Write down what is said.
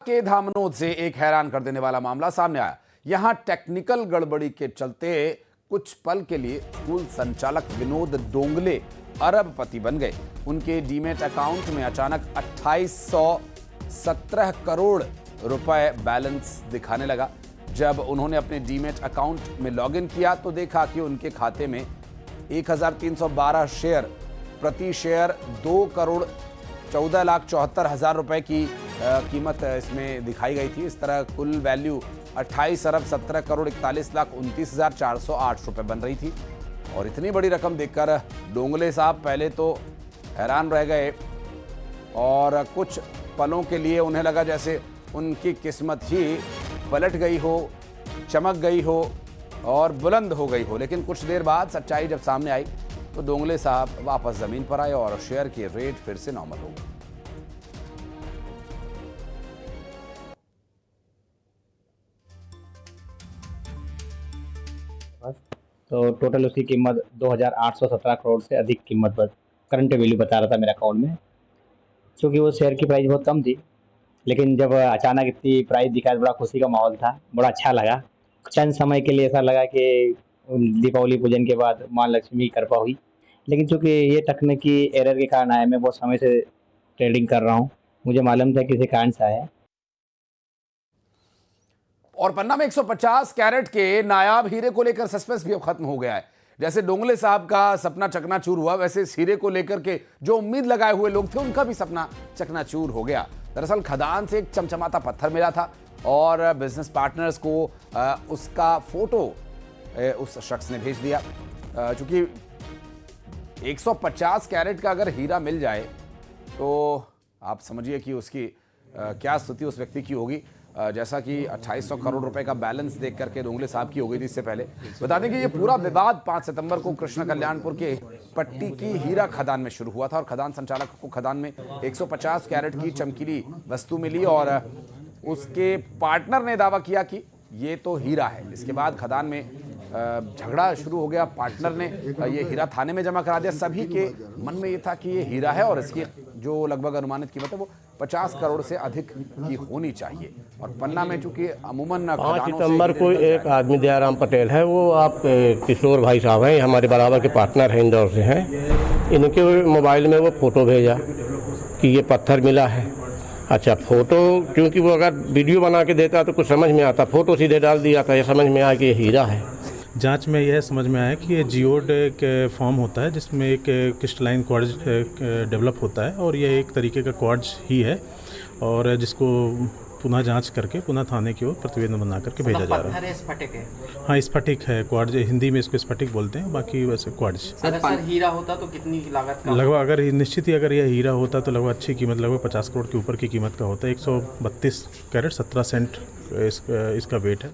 के धामनोद से एक हैरान कर देने वाला मामला सामने आया। यहां टेक्निकल गड़बड़ी के चलते कुछ पल के लिए स्कूल संचालक विनोद डोंगले अरबपति बन गए। उनके डीमेट अकाउंट में अचानक 2817 करोड़ रुपए बैलेंस दिखाने लगा। जब उन्होंने अपने डीमेट अकाउंट में लॉगिन किया तो देखा कि उनके खाते में 1312 शेयर, प्रति शेयर 2,14,74,000 रुपए की कीमत इसमें दिखाई गई थी। इस तरह कुल वैल्यू 28,17,41,29,408 रुपए बन रही थी। और इतनी बड़ी रकम देखकर डोंगले साहब पहले तो हैरान रह गए और कुछ पलों के लिए उन्हें लगा जैसे उनकी किस्मत ही पलट गई हो, चमक गई हो और बुलंद हो गई हो। लेकिन कुछ देर बाद सच्चाई जब सामने आई तो डोंगले साहब वापस जमीन पर आए और शेयर की रेट फिर से नॉर्मल हो गई। तो टोटल उसकी कीमत 2,817 करोड़ से अधिक कीमत पर करंट वैल्यू बता रहा था मेरे अकाउंट में। क्योंकि वो शेयर की प्राइस बहुत कम थी, लेकिन जब अचानक इतनी प्राइस दिखा तो बड़ा खुशी का माहौल था, बड़ा अच्छा लगा। चंद समय के लिए ऐसा लगा कि दीपावली पूजन के बाद माँ लक्ष्मी की कृपा हुई, लेकिन चूँकि ये तकनीकी एरर के कारण आया, मैं बहुत समय से ट्रेडिंग कर रहा हूँ, मुझे मालूम था किसी कारण से आया। और पन्ना में 150 कैरेट के नायाब हीरे को लेकर सस्पेंस भी अब खत्म हो गया है। जैसे डोंगले साहब का सपना चकनाचूर हुआ, वैसे इस हीरे को लेकर के जो उम्मीद लगाए हुए लोग थे उनका भी सपना चकनाचूर हो गया। दरअसल खदान से एक चमचमाता पत्थर मिला था और बिजनेस पार्टनर्स को उसका फोटो उस शख्स ने भेज दिया। चूंकि 150 कैरेट का अगर हीरा मिल जाए तो आप समझिए कि उसकी क्या स्थिति उस व्यक्ति की होगी। जैसा कि 2800 करोड़ रुपए का बैलेंस देख करके डोंगले साहब की हो गई थी। इससे पहले बता दें कि ये पूरा विवाद 5 सितंबर को कृष्ण कल्याणपुर के पट्टी की हीरा खदान में शुरू हुआ था और खदान संचालक को खदान में 150 कैरेट की चमकीली वस्तु मिली और उसके पार्टनर ने दावा किया कि ये तो हीरा है। इसके बाद खदान में झगड़ा शुरू हो गया। पार्टनर ने ये हीरा थाने में जमा करा दिया। सभी के मन में ये था कि ये हीरा है और इसकी जो लगभग अनुमानित कीमत है वो 50 करोड़ से अधिक की होनी चाहिए। और पन्ना में चूंकि अमूमन 5 सितंबर को एक आदमी दयाराम पटेल है, वो आप किशोर भाई साहब हैं, हमारे बराबर के पार्टनर हैं, इंदौर से हैं। इनके मोबाइल में वो फ़ोटो भेजा कि ये पत्थर मिला है। अच्छा, फ़ोटो क्योंकि वो अगर वीडियो बना के देता तो कुछ समझ में आता, फ़ोटो सीधे डाल दिया था, ये समझ में आया कि ये हीरा है। जांच में यह समझ में आया कि ये जियोड एक फॉर्म होता है जिसमें एक क्रिस्टलाइन क्वार्ट्ज डेवलप होता है और ये एक तरीके का क्वार्ट्ज ही है और जिसको पुनः जांच करके पुनः थाने की ओर प्रतिवेदन बना करके भेजा जा रहा है। स्फटिक है? हाँ, स्फटिक है, क्वार्ट्ज हिंदी में इसको स्फटिक बोलते हैं, बाकी वैसे क्वार्ट्ज। सर हीरा होता तो कितनी लागत का? लगभग अगर निश्चित ही अगर यह हीरा होता तो लगभग अच्छी कीमत, लगभग 50 करोड़ के ऊपर की कीमत का होता है। 132 कैरेट 17 सेंट इसका वेट है।